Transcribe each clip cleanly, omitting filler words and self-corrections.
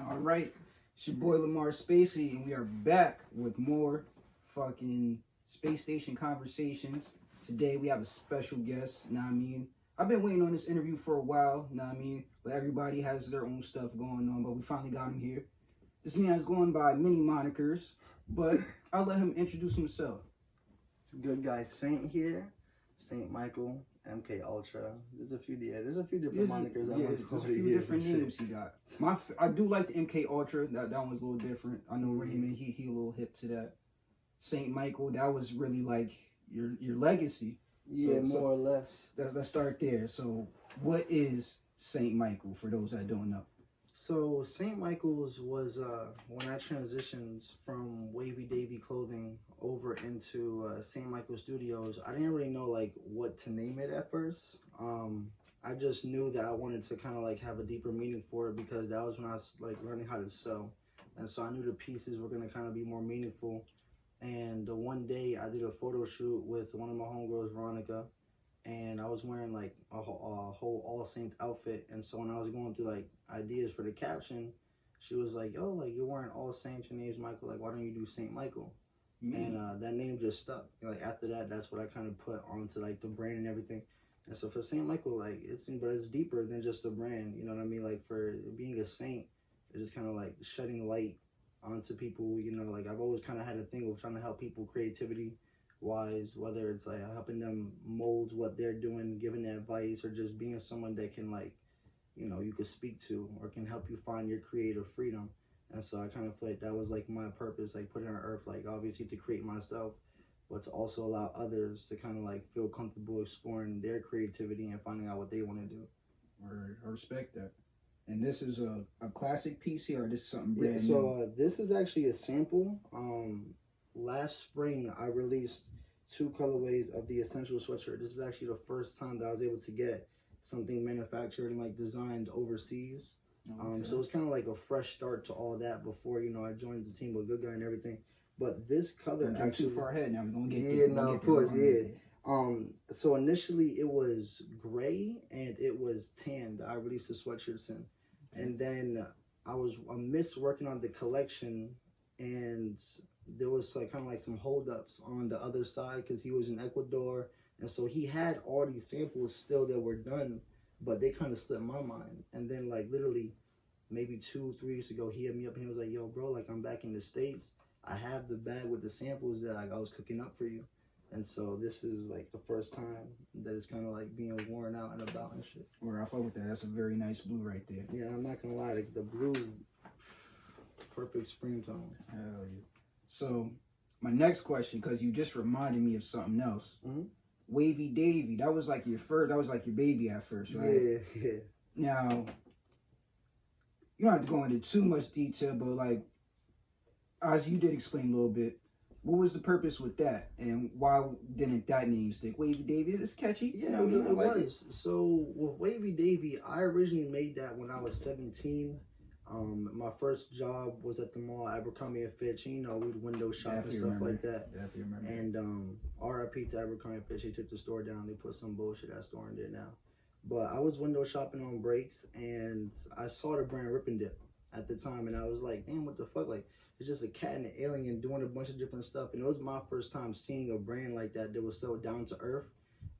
All right, it's your boy Lamar Spacey, and we are back with more fucking space station conversations. Today we have a special guest. Know what I mean? I've been waiting on this interview for a while. Know what I mean? But everybody has their own stuff going on. But we finally got him here. This man is going by many monikers, but I'll let him introduce himself. It's a good guy, Saint here, Saint Michael, MK Ultra. There's a few different monikers. There's a few different names he got. I do like the MK Ultra. That one's a little different. I know Raymond. He a little hip to that. Saint Michael. That was really like your legacy. Yeah, more or less. Let's start there. So, what is Saint Michael for those that don't know? So Saint Michael's was when I transitioned from Wavy Davey clothing over into Saint Michael Studios. I didn't really know like what to name it at first. I just knew that I wanted to kind of like have a deeper meaning for it because that was when I was like learning how to sew, and so I knew the pieces were gonna kind of be more meaningful. And the one day I did a photo shoot with one of my homegirls, Veronica, and I was wearing like a whole All Saints outfit. And so when I was going through like ideas for the caption, she was like, yo, like you're wearing All Saints, your name's Michael, like why don't you do Saint Michael? And that name just stuck. Like after that, that's what I kind of put onto like the brand and everything. And so for Saint Michael, like it's deeper than just a brand, you know what I mean? Like for being a saint, it's just kind of like shedding light onto people, you know, like I've always kind of had a thing of trying to help people creativity wise, whether it's like helping them mold what they're doing, giving advice, or just being someone that can like, you know, you could speak to or can help you find your creative freedom. And so I kind of feel like that was like my purpose, like putting on earth, like obviously to create myself, but to also allow others to kind of like feel comfortable exploring their creativity and finding out what they want to do. I respect that. And this is a classic piece here, or this is something brand new? So this is actually a sample. Last spring, I released 2 colorways of the Essential Sweatshirt. This is actually the first time that I was able to get something manufactured and like designed overseas. Okay. So it's kind of like a fresh start to all that before, you know, I joined the team with Good Guy and everything. But this color don't actually... too far ahead now. We're going to get there. Yeah, no, of course, yeah. So initially it was gray and it was tanned. I released the sweatshirts in. And then I missed working on the collection, and there was like kind of like some holdups on the other side because he was in Ecuador, and so he had all these samples still that were done, but they kind of slipped my mind. And then like literally maybe 2-3 weeks ago, he hit me up and he was like, yo bro, like I'm back in the States, I have the bag with the samples that like I was cooking up for you. And so this is like the first time that it's kind of like being worn out and about and shit. Or I fuck with that. That's a very nice blue right there. Yeah, I'm not gonna lie, like the blue, perfect spring tone. Hell yeah. So my next question, because you just reminded me of something else. Wavy Davey, that was like your first. That was like your baby at first, right? Yeah. Now you don't have to go into too much detail, but like as you did explain a little bit. What was the purpose with that, and why didn't that name stick? Wavy Davey, it's catchy. Yeah, it was. So with Wavy Davey, I originally made that when I was 17. My first job was at the mall, Abercrombie and Fitch. You know, we'd window shop and stuff like that. Definitely remember. And RIP to Abercrombie and Fitch. They took the store down. They put some bullshit ass store in there now. But I was window shopping on breaks, and I saw the brand Rip and Dip at the time, and I was like, damn, what the fuck, like. It's just a cat and an alien doing a bunch of different stuff. And it was my first time seeing a brand like that was so down to earth.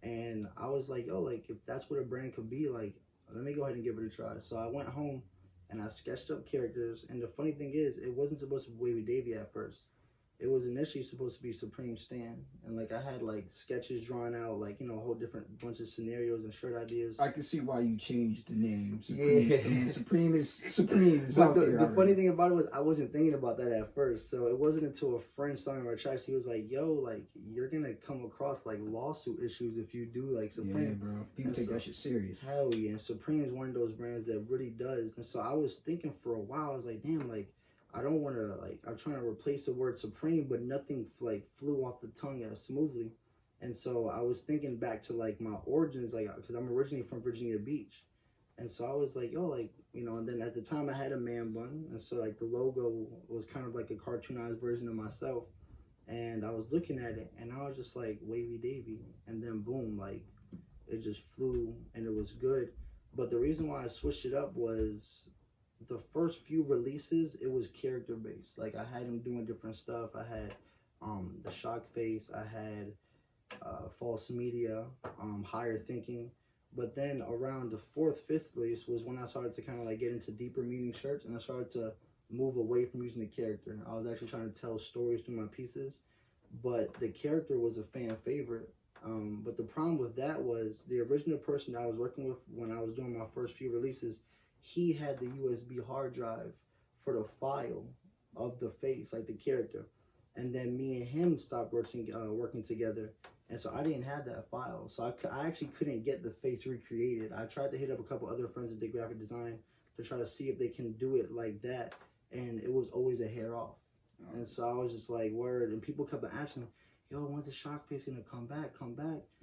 And I was like, yo, like, if that's what a brand could be, like, let me go ahead and give it a try. So I went home and I sketched up characters. And the funny thing is, it wasn't supposed to be Wavy Davey at first. It was initially supposed to be Supreme Stan. And, like, I had, like, sketches drawn out, like, you know, a whole different bunch of scenarios and shirt ideas. I can see why you changed the name. Supreme Stan. Supreme is out there. The funny thing about it was I wasn't thinking about that at first. So it wasn't until a friend saw me on our tracks, he was like, yo, like, you're going to come across, like, lawsuit issues if you do, like, Supreme. Yeah, bro. People take that shit serious. Hell yeah. And Supreme is one of those brands that really does. And so I was thinking for a while, I was like, damn, like, I don't want to, like, I'm trying to replace the word Supreme, but nothing, like, flew off the tongue as smoothly. And so I was thinking back to, like, my origins, like, because I'm originally from Virginia Beach. And so I was like, yo, like, you know, and then at the time I had a man bun. And so, like, the logo was kind of like a cartoonized version of myself. And I was looking at it, and I was just like, Wavy Davey. And then, boom, like, it just flew, and it was good. But the reason why I switched it up was the first few releases, it was character based. Like I had him doing different stuff. I had the shock face. I had false media, higher thinking. But then around the fourth, fifth release was when I started to kind of like get into deeper meaning shirts, and I started to move away from using the character. I was actually trying to tell stories through my pieces, but the character was a fan favorite. But the problem with that was the original person that I was working with when I was doing my first few releases, he had the USB hard drive for the file of the face, like the character. And then me and him stopped working together. And so I didn't have that file. So I actually couldn't get the face recreated. I tried to hit up a couple other friends that did graphic design to try to see if they can do it like that. And it was always a hair off. Oh. And so I was just like, word. And people kept asking me, yo, when's the shock face gonna come back?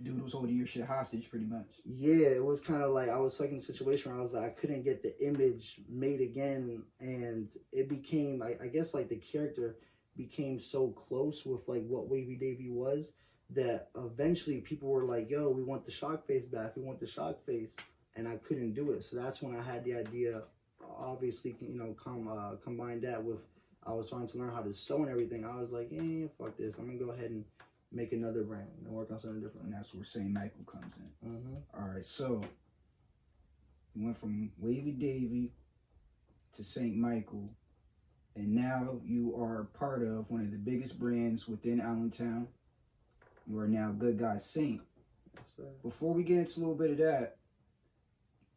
Dude was holding your shit hostage pretty much. Yeah, it was kind of like I was stuck in a situation where I was like, I couldn't get the image made again. And it became, I guess like the character became so close with like what Wavy Davey was that eventually people were like, yo, we want the shock face back. We want the shock face. And I couldn't do it. So that's when I had the idea, obviously, combine that with, I was trying to learn how to sew and everything. I was like, yeah, fuck this. I'm going to go ahead and make another brand and work on something different. And that's where St. Michael comes in. Mm-hmm. All right, so you went from Wavy Davey to St. Michael, and now you are part of one of the biggest brands within Allentown. You are now Good Guy Saint. Yes, sir. Before we get into a little bit of that,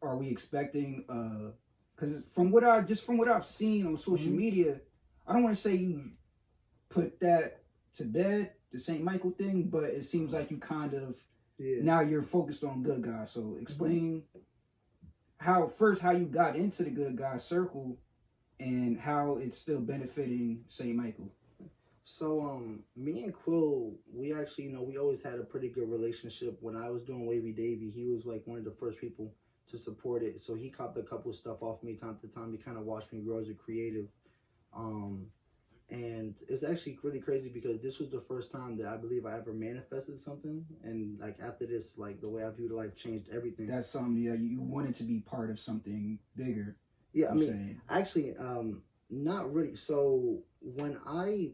are we expecting, because from what I've seen on social media, I don't want to say you put that to bed, the St. Michael thing, but it seems like you kind of, now you're focused on Good Guy. So explain how you got into the Good Guy circle and how it's still benefiting St. Michael. So, me and Quill, we actually, we always had a pretty good relationship. When I was doing Wavy Davey, he was like one of the first people to support it. So he copped a couple stuff off me time to time. He kind of watched me grow as a creative. And it's actually really crazy because this was the first time that I believe I ever manifested something. And like after this, like the way I viewed life changed everything. That's something, you wanted to be part of something bigger. Yeah, I mean, actually, not really. So when I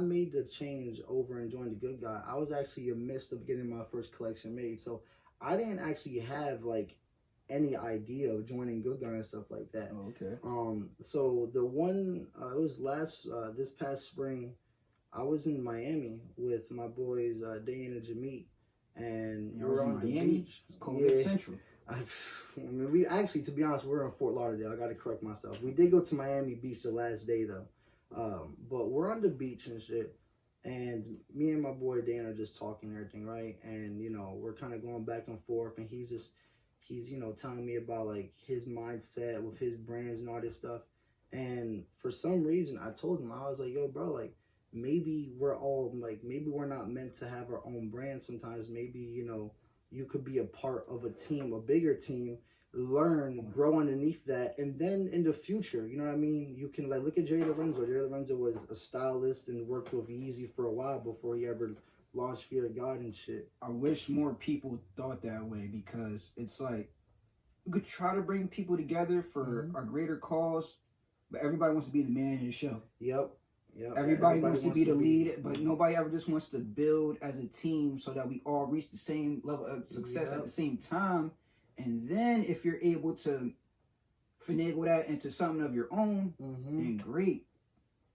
made the change over and joined the Good Guy, I was actually in the midst of getting my first collection made. So I didn't actually have like any idea of joining Good Guy and stuff like that. Oh, okay. So the one, it was this past spring, I was in Miami with my boys, Dayan and Jameet, and we were on the beach. COVID Central. I mean, we actually, to be honest, we're in Fort Lauderdale. I got to correct myself. We did go to Miami Beach the last day though. But we're on the beach and shit. And me and my boy Dan are just talking and everything, right? And, we're kind of going back and forth. And he's telling me about like his mindset with his brands and all this stuff. And for some reason, I told him, I was like, yo, bro, like maybe maybe we're not meant to have our own brand sometimes. Maybe, you could be a part of a team, a bigger team, learn, grow underneath that. And then in the future, you know what I mean? You can like, look at Jerry Lorenzo. Jerry Lorenzo was a stylist and worked with Yeezy for a while before he ever launched Fear of God and shit. I wish more people thought that way because it's like, we could try to bring people together for a greater cause, but everybody wants to be the man in the show. Yep. Everybody wants to be the lead, but nobody ever just wants to build as a team so that we all reach the same level of success at the same time. And then if you're able to finagle that into something of your own, then great.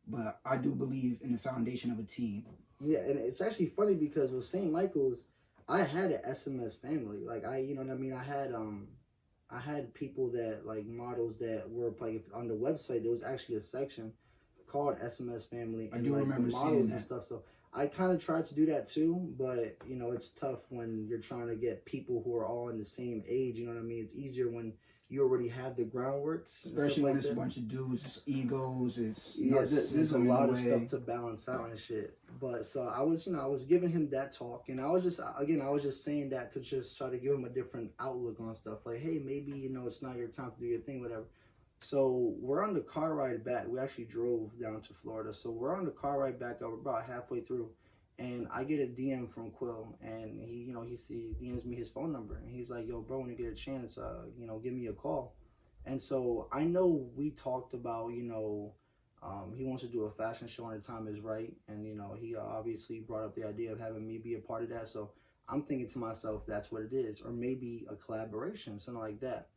But I do believe in the foundation of a team. Yeah, and it's actually funny because with St. Michael's, I had an SMS family. Like you know what I mean? I had people that like models that were like on the website. There was actually a section called SMS Family. And, I do remember models seeing and that. stuff. So I kind of tried to do that too, but it's tough when you're trying to get people who are all in the same age. You know what I mean? It's easier when you already have the groundwork, especially when it's a bunch of dudes, it's egos, it's there's a lot of stuff to balance out and shit. But so I was giving him that talk, and I was just saying that to just try to give him a different outlook on stuff. Like, hey, maybe it's not your time to do your thing, whatever. So we're on the car ride back. We actually drove down to Florida, so we're on the car ride back. We're about halfway through, and I get a DM from Quill, and he DMs me his phone number, and he's like, yo, bro, when you get a chance, give me a call. And so I know we talked about, he wants to do a fashion show when the time is right. And, he obviously brought up the idea of having me be a part of that. So I'm thinking to myself, that's what it is. Or maybe a collaboration, something like that.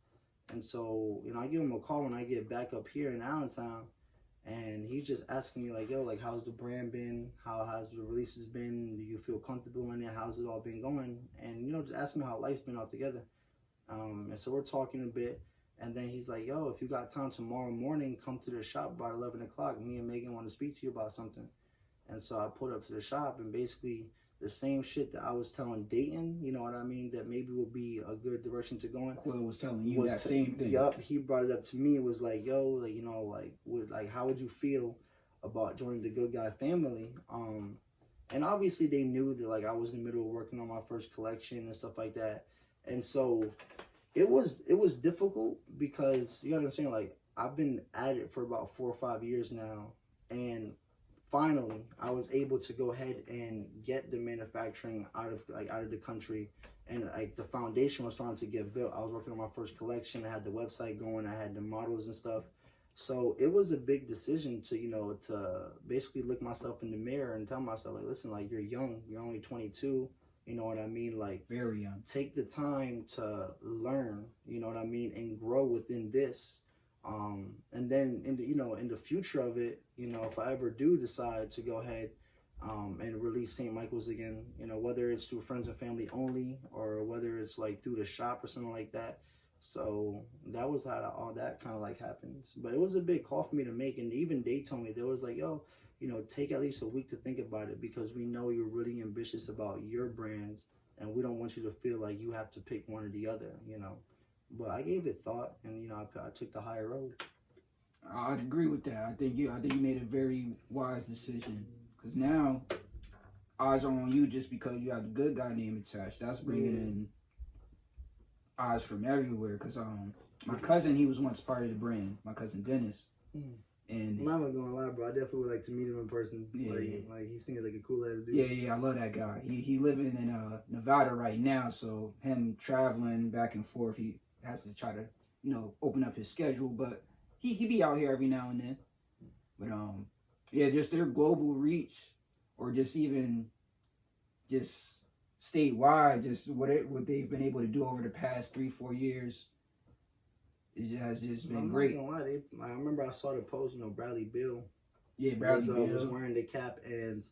And so, I give him a call when I get back up here in Allentown. And he's just asking me, like, yo, like, how's the brand been? How has the releases been? Do you feel comfortable in it? How's it all been going? And, just asking me how life's been all together. And so we're talking a bit. And then he's like, yo, if you got time tomorrow morning, come to the shop about 11 o'clock. Me and Megan want to speak to you about something. And so I pulled up to the shop, and basically the same shit that I was telling Dayton, you know what I mean, that maybe would be a good direction to go in. Quill was telling you that same thing. Yup, he brought it up to me. It was like, yo, like, how would you feel about joining the Good Guy family? And obviously they knew that, like, I was in the middle of working on my first collection and stuff like that. And so it was difficult because, you know what I'm saying, like, I've been at it for about 4 or 5 years now, and finally I was able to go ahead and get the manufacturing out of the country, and like the foundation was starting to get built. I was working on my first collection. I had the website going, I had the models and stuff. So it was a big decision to to basically look myself in the mirror and tell myself, like, listen, like, you're young, you're only 22. You know what I mean? Like, very young. Take the time to learn, you know what I mean, and grow within this. And then in the future of it, if I ever do decide to go ahead and release St. Michael's again, whether it's through friends and family only, or whether it's like through the shop or something like that. So that was how all that kind of like happens. But it was a big call for me to make, and even they told me, they was like, yo, take at least a week to think about it, because we know you're really ambitious about your brand, and we don't want you to feel like you have to pick one or the other, But I gave it thought, and I took the higher road. I'd agree with that. I think you made a very wise decision, because now eyes are on you just because you have the Good Guy name attached. That's bringing in eyes from everywhere. Because my cousin, he was once part of the brand. My cousin Dennis. And I'm not gonna lie, bro. I definitely would like to meet him in person. Yeah, like he seems like a cool ass dude. Yeah, I love that guy. He living in Nevada right now, so him traveling back and forth, he has to try to open up his schedule, but he be out here every now and then. But yeah, just their global reach, or just even just statewide, just what they've been able to do over the past 3-4 years. It has just been great. I'm not gonna lie, I remember I saw the post, Bradley Bill. Yeah, Bradley Bill was wearing the cap, and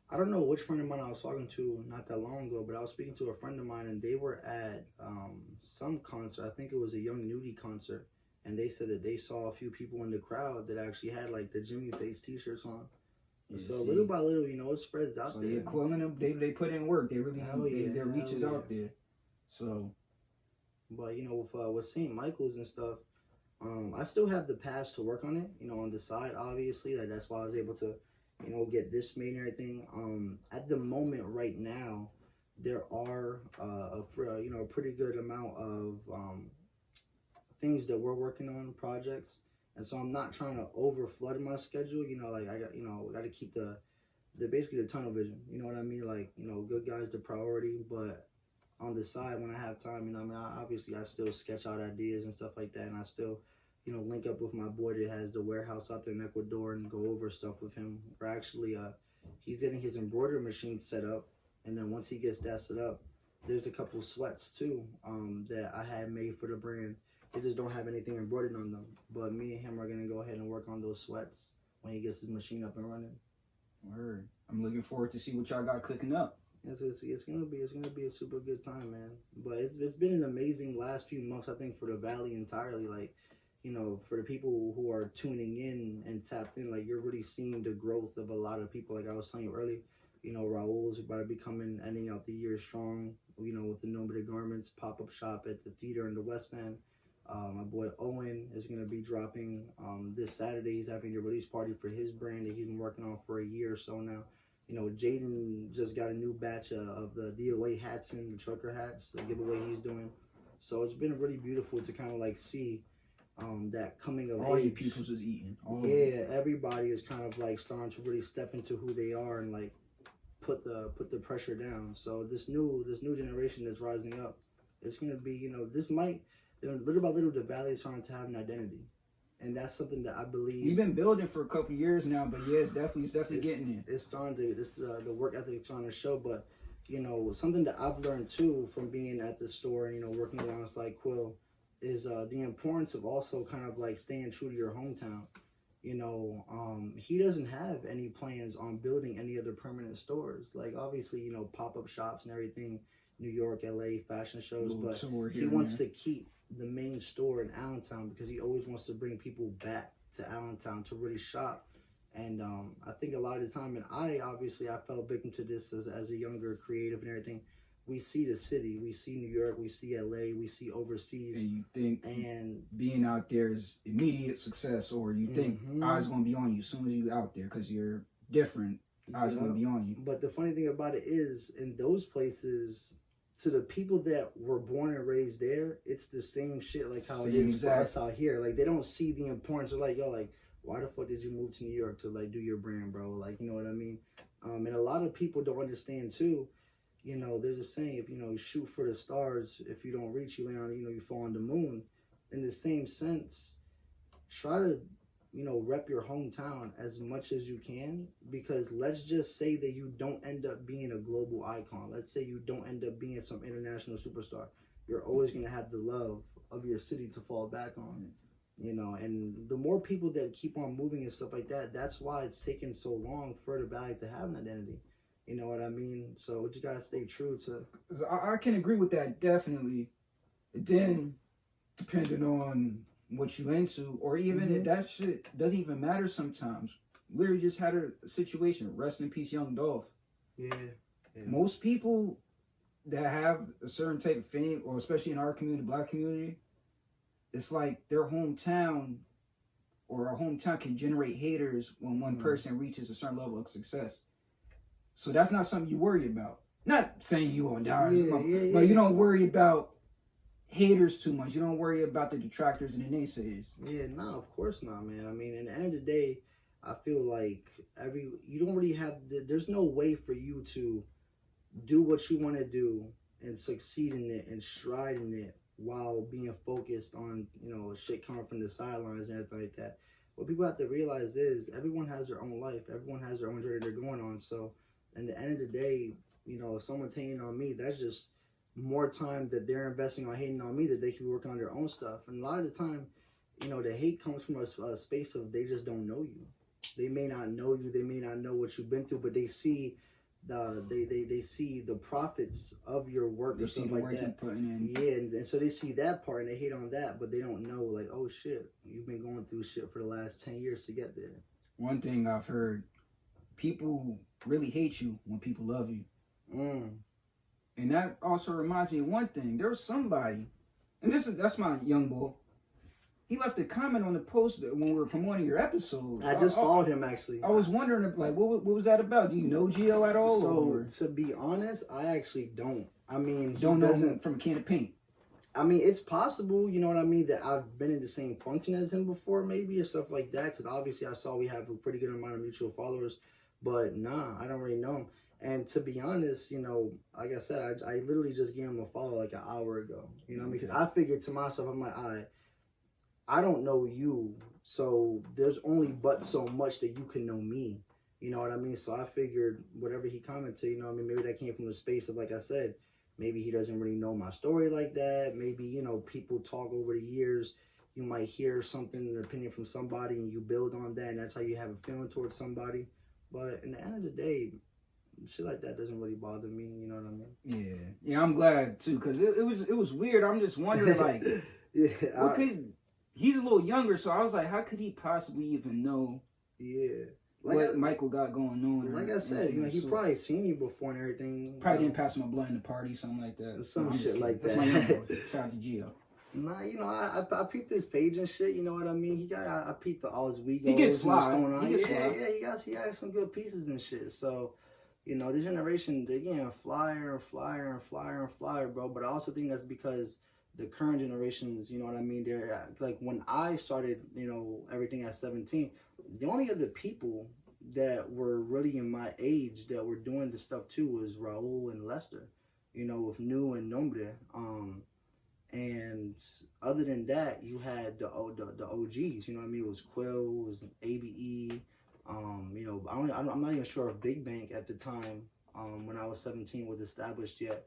I don't know which friend of mine I was talking to not that long ago, but I was speaking to a friend of mine, and they were at some concert. I think it was a Young Nudie concert, and they said that they saw a few people in the crowd that actually had like the Jimmy Face T-shirts on. Yeah, so little by little, it spreads out there. Yeah, Quill and them, they put in work. They really their reach is out there. So. But with St. Michael's and stuff, I still have the pass to work on it. On the side, obviously, that's why I was able to, get this made and everything. At the moment, right now, there are a pretty good amount of things that we're working on, projects, and so I'm not trying to over flood my schedule. I got to keep the basically the tunnel vision. You know what I mean? Like, Good Guy's the priority, but on the side, when I have time, obviously I still sketch out ideas and stuff like that, and I still, link up with my boy that has the warehouse out there in Ecuador and go over stuff with him. Or actually, he's getting his embroidery machine set up, and then once he gets that set up, there's a couple sweats too that I had made for the brand. They just don't have anything embroidered on them, but me and him are gonna go ahead and work on those sweats when he gets his machine up and running. Word. I'm looking forward to see what y'all got cooking up. It's gonna be a super good time, man. But it's been an amazing last few months, I think, for the Valley entirely. Like, for the people who are tuning in and tapped in, like, you're really seeing the growth of a lot of people. Like I was telling you earlier, Raul's about to be ending out the year strong. With the Nomad Garments pop-up shop at the theater in the West End. My boy Owen is gonna be dropping this Saturday. He's having a release party for his brand that he's been working on for a year or so now. Jaden just got a new batch of the DOA hats and the trucker hats, the giveaway he's doing. So it's been really beautiful to kind of like see that coming of all age. All you peoples is eating. Everybody is kind of like starting to really step into who they are and like put the pressure down. So this new generation that's rising up, it's gonna be, this might little by little, the valley is starting to have an identity, and that's something that I believe we've been building for a couple years now. But yeah, it's definitely getting there. It's starting to the work ethic trying to show. But something that I've learned too from being at the store and working alongside Quill is the importance of also kind of like staying true to your hometown. He doesn't have any plans on building any other permanent stores. Like obviously, pop-up shops and everything, New York, LA, fashion shows, but he wants to keep the main store in Allentown because he always wants to bring people back to Allentown to really shop. And I think a lot of the time, and I fell victim to this as a younger creative and everything. We see the city, we see New York, we see LA, we see overseas. And you think being out there is immediate success, or you think eyes going to be on you as soon as you out there because you're different. Eyes going to be on you. But the funny thing about it is, in those places, to the people that were born and raised there, it's the same shit like how it is for us out here. Like they don't see the importance of like, yo, like, why the fuck did you move to New York to like do your brand, bro? Like, you know what I mean? And a lot of people don't understand too. There's a saying, if you shoot for the stars, if you don't reach, you land on, you fall on the moon. In the same sense, try to, rep your hometown as much as you can, because let's just say that you don't end up being a global icon. Let's say you don't end up being some international superstar. You're always going to have the love of your city to fall back on. And the more people that keep on moving and stuff like that, that's why it's taken so long for the valley to have an identity. You know what I mean? So we just gotta stay true to. I can agree with that, definitely. Then, depending on what you into, or even if that shit doesn't even matter sometimes. Literally just had a situation. Rest in peace, Young Dolph. Yeah. Most people that have a certain type of fame, or especially in our community, Black community, it's like their hometown or our hometown can generate haters when one person reaches a certain level of success. So that's not something you worry about. Not saying you gonna die, but you don't worry about haters too much. You don't worry about the detractors and the naysayers. Yeah, no, of course not, man. I mean, in the end of the day, I feel like you don't really have, there's no way for you to do what you want to do and succeed in it and stride in it while being focused on, shit coming from the sidelines and everything like that. What people have to realize is everyone has their own life. Everyone has their own journey they're going on. So, at the end of the day, if someone's hating on me, that's just more time that they're investing on hating on me that they can be working on their own stuff. And a lot of the time, the hate comes from a space of they just don't know you. They may not know you. They may not know what you've been through, but they see they see the profits of your work and stuff like that. Yeah, and so they see that part and they hate on that, but they don't know, like, oh shit, you've been going through shit for the last 10 years to get there. One thing I've heard, people really hate you when people love you. And that also reminds me of one thing. There was somebody, and that's my young boy. He left a comment on the post when we were promoting your episode. I just followed him, actually. I was wondering, like, what was that about? Do you know Gio at all? So, to be honest, I actually don't. I mean, don't know him from a can of paint. I mean, it's possible, you know what I mean, that I've been in the same function as him before, maybe, or stuff like that, because obviously I saw we have a pretty good amount of mutual followers, but nah, I don't really know him. And to be honest, like I said, I literally just gave him a follow like an hour ago, because I figured to myself, I'm like, I don't know you, so there's only but so much that you can know me, you know what I mean? So I figured whatever he commented, maybe that came from the space of, like I said, maybe he doesn't really know my story like that. Maybe, people talk over the years. You might hear something, an opinion from somebody, and you build on that, and that's how you have a feeling towards somebody. But in the end of the day, shit like that doesn't really bother me, you know what I mean? Yeah, I'm glad too, because it was weird. I'm just wondering, like, he's a little younger, so I was like, how could he possibly even know what Michael got going on? Like I said, he probably seen you before and everything. Probably didn't pass him a blunt in the party, something like that. Some shit like that. That's my young boy. Shout out to Gio. Nah, I peeped this page and shit, you know what I mean? I peeped all his week. He gets fly. He got some good pieces and shit. So, this generation, they're getting flyer, bro. But I also think that's because the current generations, you know what I mean? They're like, when I started, everything at 17, the only other people that were really in my age that were doing this stuff too was Raul and Lester, with New and Nombre. And other than that, you had the OGs. You know what I mean? It was Quill, it was ABE. You know, I'm not even sure if Big Bank at the time, when I was 17, was established yet.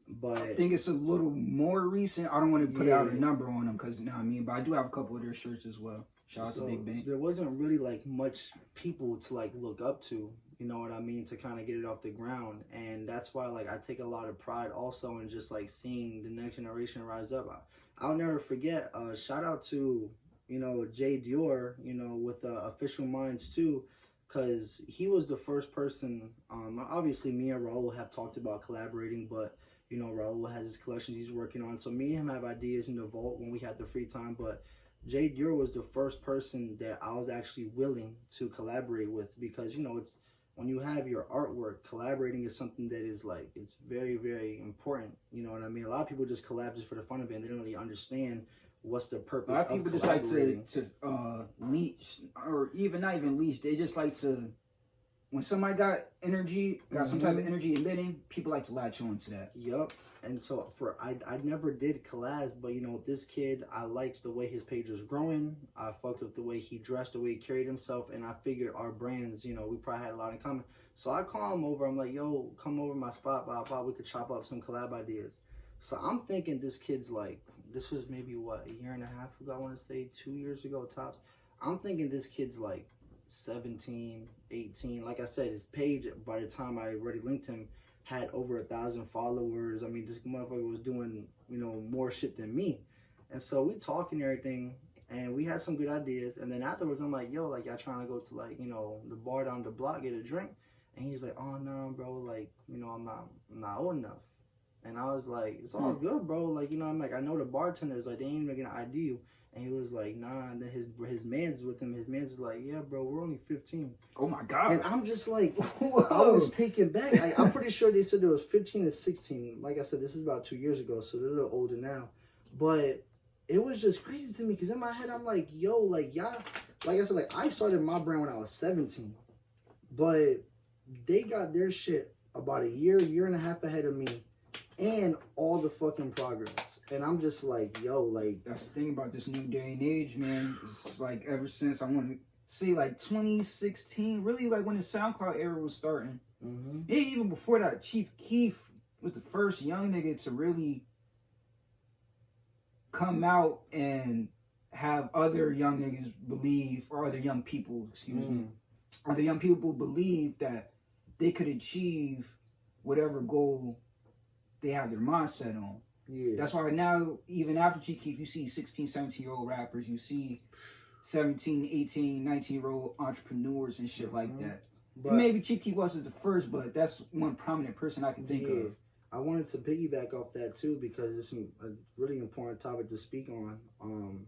But I think it's a little more recent. I don't want to put out a number on them because, you know what I mean? But I do have a couple of their shirts as well. Shout out to Big Bank. There wasn't really like much people to like look up to, you know what I mean, to kind of get it off the ground. And that's why like I take a lot of pride also in just like seeing the next generation rise up. I'll never forget, shout out to, you know, Jay Dior, you know, with Official Minds too, because he was the first person. Obviously me and Raul have talked about collaborating, but you know, Raul has his collections he's working on. So me and him have ideas in the vault when we have the free time. But Jay Dior was the first person that I was actually willing to collaborate with, because, you know, it's when you have your artwork, collaborating is something that is like, it's very, very important. You know what I mean? A lot of people just collab just for the fun of it, and they don't really understand what's the purpose of collaborating. A lot of people just like to leech, or even not even leech, they just like to, when somebody got energy, got some type of energy emitting, people like to latch on to that. Yup. And so I never did collabs, but you know, this kid, I liked the way his page was growing. I fucked with the way he dressed, the way he carried himself, and I figured our brands, you know, we probably had a lot in common. So I call him over. I'm like, yo, come over my spot, blah, blah. We could chop up some collab ideas. So I'm thinking this kid's like, this was maybe what, a year and a half ago, I want to say 2 years ago tops. I'm thinking this kid's like 17, 18. Like I said, his page, by the time I already linked him, had over 1,000 followers. I mean, this motherfucker was doing, you know, more shit than me. And so we talking and everything, and we had some good ideas. And then afterwards, I'm like, yo, like, y'all trying to go to, like, you know, the bar down the block, get a drink? And he's like, oh, no, bro, like, you know, I'm not old enough. And I was like, it's all good, bro. Like, you know, I'm like, I know the bartenders, like, they ain't even gonna ID you. And he was like, nah. And then his man's with him. His man's is like, yeah, bro, we're only 15. Oh my God. And I'm just like, I was taken back. I'm pretty sure they said there was 15 and 16. Like I said, this is about 2 years ago, so they're a little older now. But it was just crazy to me, because in my head, I'm like, yo, like, y'all, like I said, like, I started my brand when I was 17. But they got their shit about a year and a half ahead of me, and all the fucking progress. And I'm just like, yo, like, that's the thing about this new day and age, man. It's like ever since, I want to say, like 2016, really like when the SoundCloud era was starting. Even before that, Chief Keef was the first young nigga to really come out and have other young niggas believe, or other young people, excuse me, other young people believe that they could achieve whatever goal they have their mindset on. Yeah. That's why now, even after Chief Keef, you see 16, 17-year-old rappers, you see 17, 18, 19-year-old entrepreneurs and shit like that. But maybe Chief Keef wasn't the first, but that's one prominent person I can think of. I wanted to piggyback off that too, because it's a really important topic to speak on.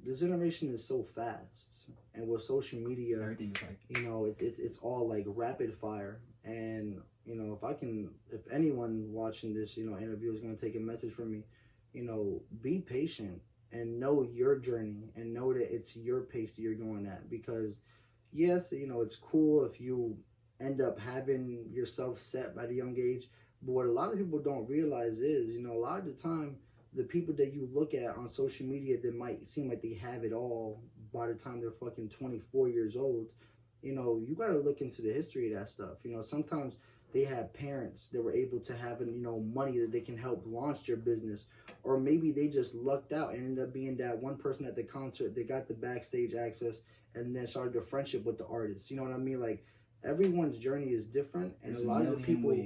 This generation is so fast, and with social media, everything's like, you know, it's all like rapid fire. And you know, if anyone watching this, you know, interview is gonna take a message from me, you know, be patient and know your journey, and know that it's your pace that you're going at. Because yes, you know, it's cool if you end up having yourself set by the young age, but what a lot of people don't realize is, you know, a lot of the time, the people that you look at on social media that might seem like they have it all by the time they're fucking 24 years old, you know, you got to look into the history of that stuff. You know, sometimes they have parents that were able to have, you know, money that they can help launch their business. Or maybe they just lucked out and ended up being that one person at the concert that got the backstage access and then started a friendship with the artist. You know what I mean? Like, everyone's journey is different, and there's a lot of the people,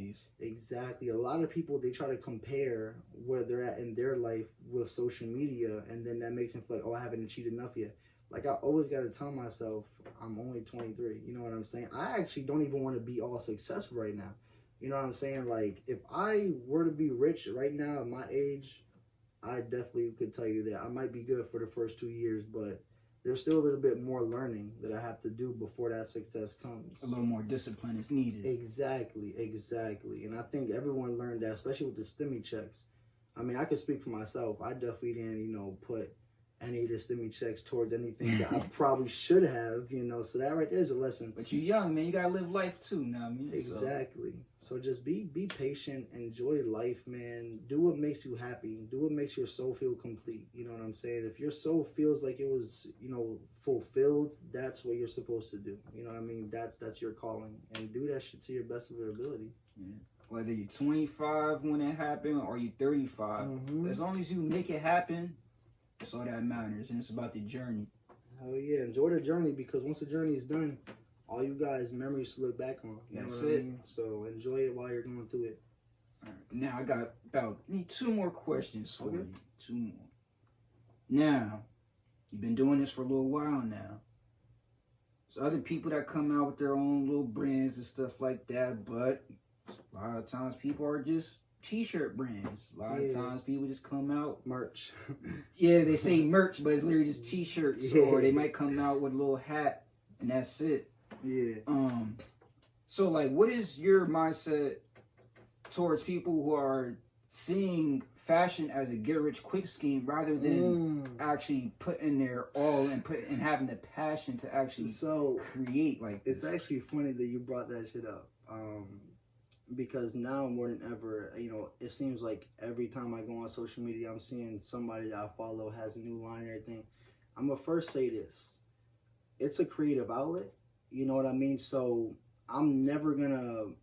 exactly, a lot of people, they try to compare where they're at in their life with social media, and then that makes them feel like, oh, I haven't achieved enough yet. Like, I always got to tell myself, I'm only 23. You know what I'm saying? I actually don't even want to be all successful right now. You know what I'm saying? Like, if I were to be rich right now at my age, I definitely could tell you that I might be good for the first 2 years, but there's still a little bit more learning that I have to do before that success comes. A little more discipline is needed. Exactly. And I think everyone learned that, especially with the STEMI checks. I mean, I could speak for myself. I definitely didn't, you know, put any of the stimmy checks towards anything that I probably should have, you know. So that right there is a lesson. But you're young, man. You gotta live life too, now, I mean. Exactly. So just be patient, enjoy life, man. Do what makes you happy. Do what makes your soul feel complete. You know what I'm saying? If your soul feels like it was, you know, fulfilled, that's what you're supposed to do. You know what I mean? That's your calling, and do that shit to your best of your ability. Yeah. Whether you're 25 when it happened or you're 35, as long as you make it happen, that's all that matters, and it's about the journey. Hell yeah, enjoy the journey, because once the journey is done, all you got is memories to look back on. You That's know what it. I mean? So enjoy it while you're going through it. All right. Now I got need 2 more questions for Okay. you. 2 more. Now, you've been doing this for a little while now. There's other people that come out with their own little brands and stuff like that, but a lot of times people are just t-shirt brands. A lot of times people just come out. Merch. Yeah, they say merch, but it's literally just t-shirts. Yeah. Or they might come out with a little hat, and that's it. Yeah. So, like, what is your mindset towards people who are seeing fashion as a get-rich-quick scheme rather than actually putting their all and having the passion to actually create like this? It's actually funny that you brought that shit up. Because now more than ever, you know, it seems like every time I go on social media, I'm seeing somebody that I follow has a new line and everything. I'm gonna first say this. It's a creative outlet. You know what I mean? So I'm never gonna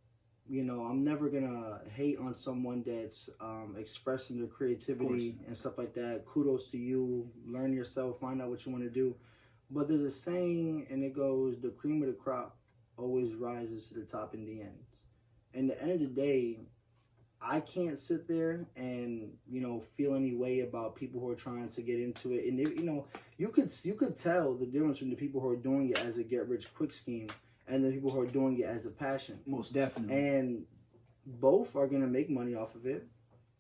hate on someone that's expressing their creativity and stuff like that. Kudos to you. Learn yourself. Find out what you want to do. But there's a saying, and it goes, the cream of the crop always rises to the top in the end. And at the end of the day, I can't sit there and, you know, feel any way about people who are trying to get into it. And, you know, you could tell the difference between the people who are doing it as a get-rich-quick scheme and the people who are doing it as a passion. Most definitely. And both are going to make money off of it.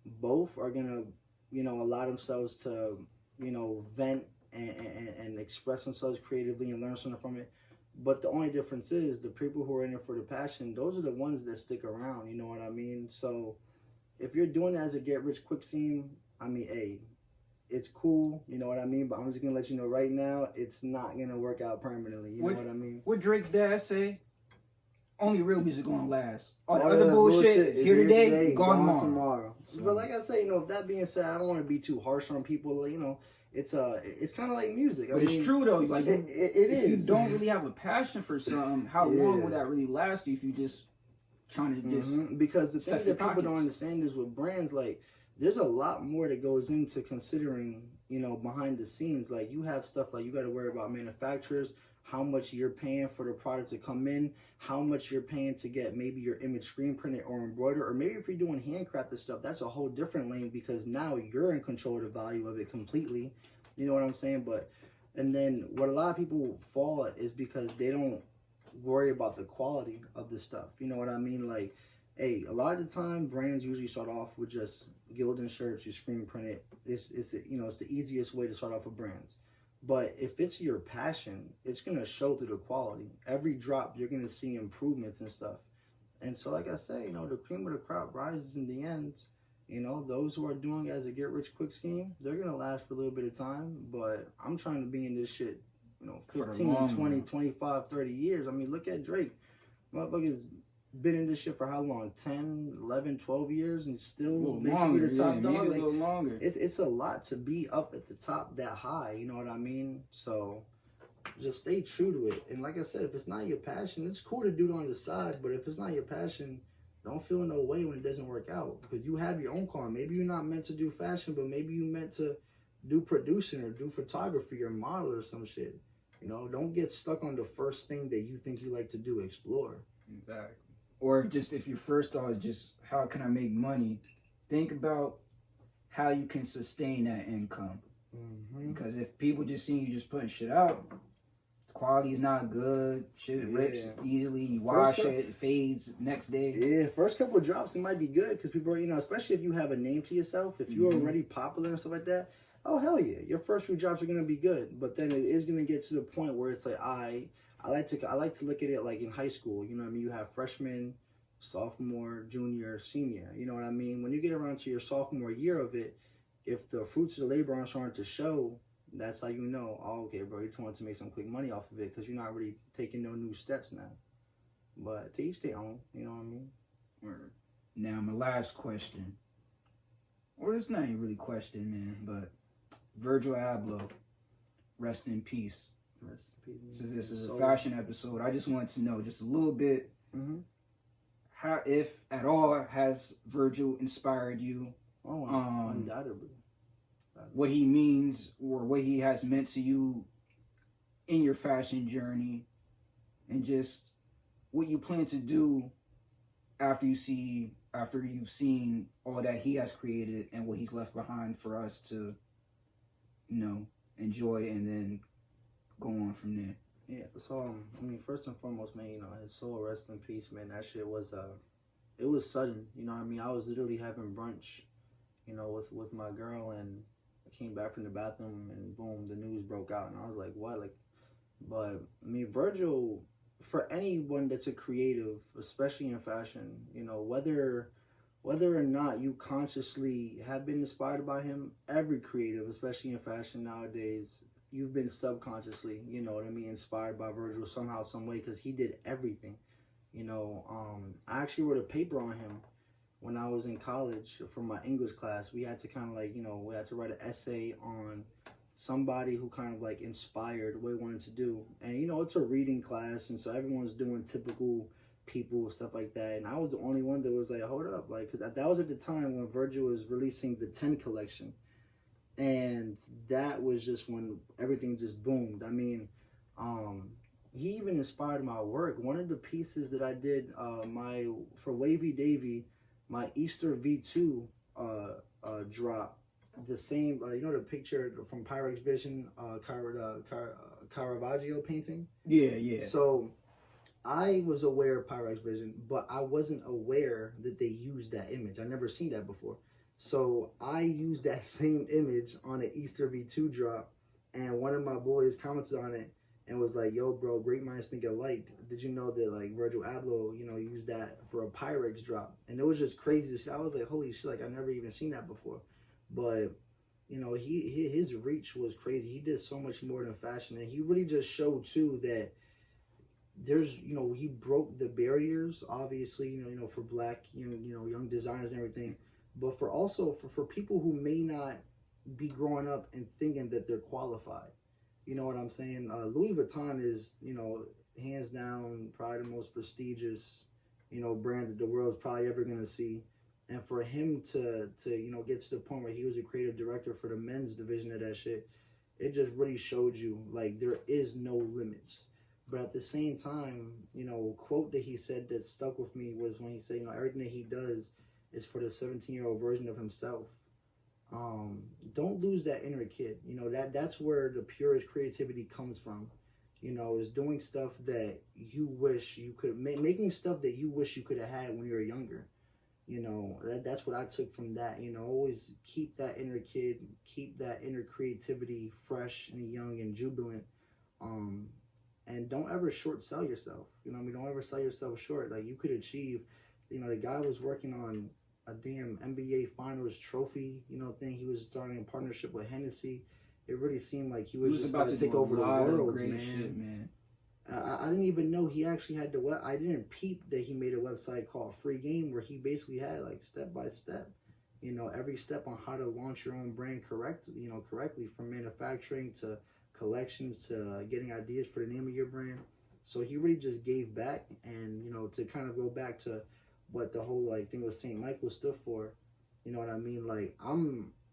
Both are going to, you know, allow themselves to, you know, vent and express themselves creatively and learn something from it. But the only difference is the people who are in it for the passion, those are the ones that stick around, you know what I mean? So if you're doing it as a get-rich-quick scheme, I mean, hey, it's cool, you know what I mean? But I'm just going to let you know right now, it's not going to work out permanently, you know what I mean? What Drake's dad say? Only real music going to last. All the other bullshit is here today, gone tomorrow. So. But like I say, you know, with that being said, I don't want to be too harsh on people, you know. It's kind of like music. But it's true though. Like it if is. you don't really have a passion for something, how long will that really last you if you just trying to just because the thing that people don't understand is with brands, like there's a lot more that goes into considering, you know, behind the scenes. Like you have stuff like you got to worry about manufacturers, how much you're paying for the product to come in, how much you're paying to get maybe your image screen printed or embroidered, or maybe if you're doing handcrafted stuff, that's a whole different lane because now you're in control of the value of it completely. You know what I'm saying? But, and then what a lot of people fall at is because they don't worry about the quality of the stuff. You know what I mean? Like, hey, a lot of the time brands usually start off with just Gildan shirts, you screen print it. It's you know, it's the easiest way to start off with brands. But if it's your passion, it's going to show through the quality. Every drop, you're going to see improvements and stuff. And so, like I say, you know, the cream of the crop rises in the end. You know, those who are doing it as a get-rich-quick scheme, they're going to last for a little bit of time. But I'm trying to be in this shit, you know, 15, 20, 25, 30 years. I mean, look at Drake. Motherfuckers been in this shit for how long? 10, 11, 12 years and still basically the top dog. Like, a little longer. It's a lot to be up at the top that high, you know what I mean? So just stay true to it. And like I said, if it's not your passion, it's cool to do it on the side, but if it's not your passion, don't feel no way when it doesn't work out because you have your own car. Maybe you're not meant to do fashion, but maybe you meant to do producing or do photography or model or some shit. You know, don't get stuck on the first thing that you think you like to do. Explore. Exactly. Or just if your first thought is just how can I make money, think about how you can sustain that income. Because if people just see you just putting shit out, quality is not good, shit rips easily, you wash it fades next day. Yeah, first couple of drops it might be good because people are, you know, especially if you have a name to yourself, if you're already popular and stuff like that, oh hell yeah, your first few drops are gonna be good. But then it is gonna get to the point where it's like I like to look at it like in high school, you know what I mean? You have freshman, sophomore, junior, senior, you know what I mean? When you get around to your sophomore year of it, if the fruits of the labor aren't starting to show, that's how you know, oh, okay, bro, you're trying to make some quick money off of it because you're not really taking no new steps now. But to each their own, you know what I mean? Word. Now, my last question, or it's not even really question, man, but Virgil Abloh, rest in peace. Rest in peace. Since this is a fashion episode, I just want to know just a little bit, how, if at all, has Virgil inspired you? Oh, undoubtedly. What he means or what he has meant to you in your fashion journey, and just what you plan to do after you've seen all that he has created and what he's left behind for us to, enjoy and then go on from there. Yeah, so I mean, first and foremost, man, his soul rest in peace, man. That shit was it was sudden, you know what I mean? I was literally having brunch, with my girl, and I came back from the bathroom and boom, the news broke out, and I was like, what? But I mean, Virgil, for anyone that's a creative, especially in fashion, whether or not you consciously have been inspired by him, every creative, especially in fashion nowadays, you've been subconsciously, inspired by Virgil somehow, some way, because he did everything. I actually wrote a paper on him when I was in college for my English class. We had to kind of we had to write an essay on somebody who kind of inspired what we wanted to do. And, it's a reading class, and so everyone's doing typical people, stuff like that. And I was the only one that was like, hold up, because that was at the time when Virgil was releasing the 10 collection. And that was just when everything just boomed. I mean, he even inspired my work. One of the pieces that I did for Wavy Davey, my Easter V2 drop, the same, the picture from Pyrex Vision, Caravaggio painting? Yeah. So I was aware of Pyrex Vision, but I wasn't aware that they used that image. I never seen that before. So I used that same image on an Easter V2 drop, and one of my boys commented on it and was like, yo, bro, great minds think alike. Did you know that Virgil Abloh, used that for a Pyrex drop? And it was just crazy to see. I was like, holy shit, I never even seen that before. But, his reach was crazy. He did so much more than fashion, and he really just showed too that there's, he broke the barriers, obviously, for black, young designers and everything. But for people who may not be growing up and thinking that they're qualified. You know what I'm saying? Louis Vuitton is, hands down, probably the most prestigious, brand that the world's probably ever going to see. And for him to get to the point where he was a creative director for the men's division of that shit, it just really showed you, there is no limits. But at the same time, a quote that he said that stuck with me was when he said, everything that he does is for the 17-year-old version of himself. Don't lose that inner kid. That's where the purest creativity comes from. Is doing stuff that you wish you could, making stuff that you wish you could have had when you were younger. That's what I took from that. Always keep that inner kid, keep that inner creativity fresh and young and jubilant. And don't ever short sell yourself. Don't ever sell yourself short. You could achieve, the guy was working on a damn NBA Finals trophy, thing. He was starting a partnership with Hennessy. It really seemed like he was just about to take over the world, man. I didn't even know he actually had I didn't peep that he made a website called Free Game where he basically had step by step, every step on how to launch your own brand correctly, from manufacturing to collections to getting ideas for the name of your brand. So he really just gave back, and to kind of go back to what the whole thing with St. Michael stood for. You know what I mean?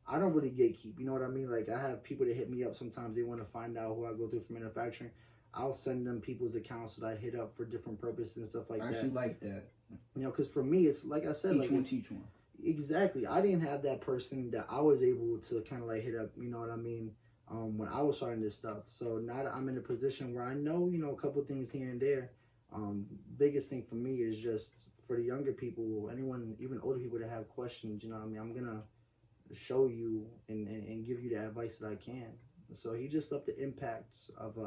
I don't really gatekeep. You know what I mean? I have people that hit me up sometimes. They want to find out who I go through for manufacturing. I'll send them people's accounts that I hit up for different purposes and stuff like that. I actually like that. Because for me, it's like I said, teach one. Exactly. I didn't have that person that I was able to kind of hit up. You know what I mean? When I was starting this stuff. So now that I'm in a position where I know, a couple things here and there. Biggest thing for me is just for the younger people, anyone, even older people that have questions. You know what I mean? I'm gonna show you and give you the advice that I can. So he just left the impacts of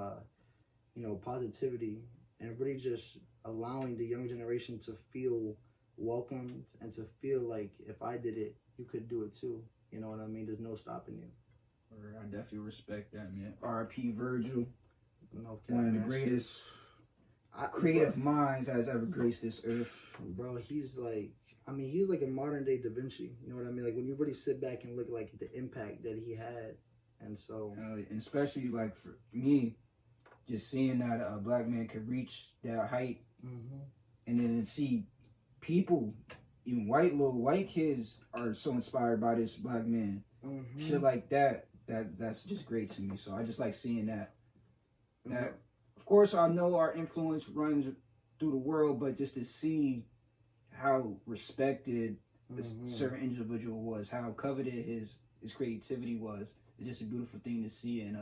positivity, and really just allowing the young generation to feel welcomed and to feel like if I did it, you could do it too. You know what I mean? There's no stopping you. I definitely respect that, man. R.I.P. Virgil, No cap, one of the man. greatest creative minds has ever graced this earth. Bro, he's like, I mean, he's like a modern day Da Vinci. You know what I mean? Like when you really sit back and look like the impact that he had, and so, and especially like for me, just seeing that a black man could reach that height, and then see people, even white kids, are so inspired by this black man. Shit like that's just great to me. So I just like seeing that. That, of course, I know our influence runs through the world, but just to see how respected this certain individual was, how coveted his creativity was, it's just a beautiful thing to see. And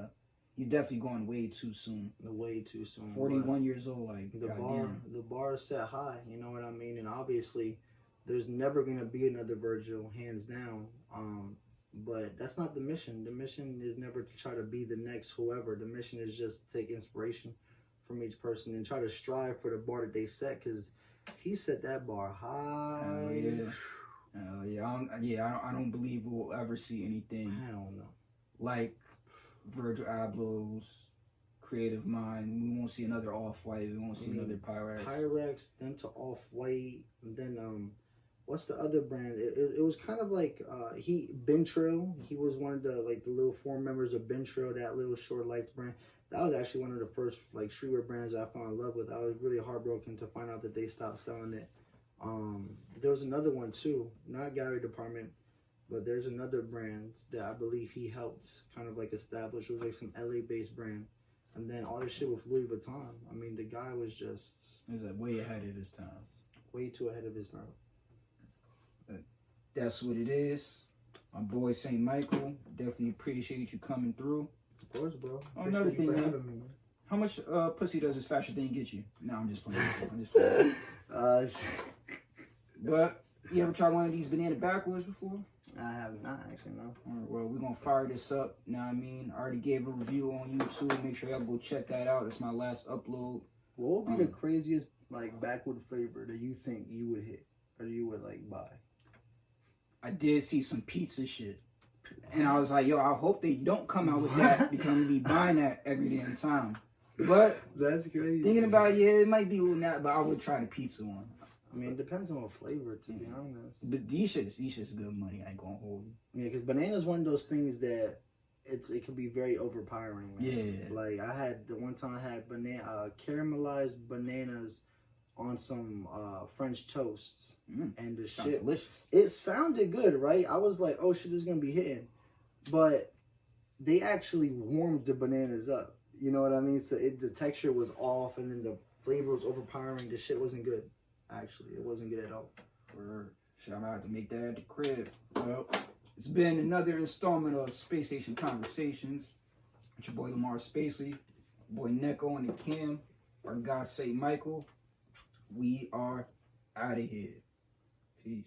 he's definitely going way too soon. Way too soon. 41 years old, like the bar is set high. You know what I mean? And obviously, there's never gonna be another Virgil, hands down. But that's not the mission. The mission is never to try to be the next whoever. The mission is just to take inspiration from each person and try to strive for the bar that they set, because he set that bar high. I don't believe we'll ever see anything. I don't know. Like Virgil Abloh's creative mind. We won't see another Off-White. We won't see another Pyrex. Pyrex, then to Off-White, and then what's the other brand? It was kind of like Bentrill. He was one of the little 4 members of Bentrill, that little short lights brand. That was actually one of the first like streetwear brands that I fell in love with. I was really heartbroken to find out that they stopped selling it. There was another one too, not Gallery Department, but there's another brand that I believe he helped kind of like establish. It was like some LA based brand. And then all this shit with Louis Vuitton. I mean, the guy was just... He was like way ahead of his time. Way too ahead of his time. But that's what it is. My boy St. Michael. Definitely appreciate you coming through. Of course, bro. Another thing, man. How much pussy does this fashion thing get you? No, I'm just playing. But you ever tried one of these banana backwards before? I have not, actually, no. Alright, well, we're gonna fire this up. You know what I mean? I already gave a review on YouTube. Make sure y'all go check that out. It's my last upload. What would be the craziest like backwood flavor that you think you would hit or you would like buy? I did see some pizza shit. And I was like, yo, I hope they don't come out with that because I'm gonna be buying that every damn time. But that's crazy. Thinking about it might be a little not, but I would try the pizza one. I mean, it depends on what flavor, to be honest. But these shit's good money. I ain't gonna hold you. Yeah, because banana is one of those things that it can be very overpowering. Man. Yeah. Like the one time I had caramelized bananas on some French toasts, and the shit delicious. It sounded good, right? I was like, oh shit, this is gonna be hitting, but they actually warmed the bananas up. You know what I mean? So the texture was off, and then the flavor was overpowering. The shit wasn't good. Actually, it wasn't good at all. Shit, I'm gonna have to make that at the crib. Well, it's been another installment of Space Station Conversations. It's your boy Lamar Spacey, boy Neko and the Kim, our guy St. Michael. We are out of here. Peace.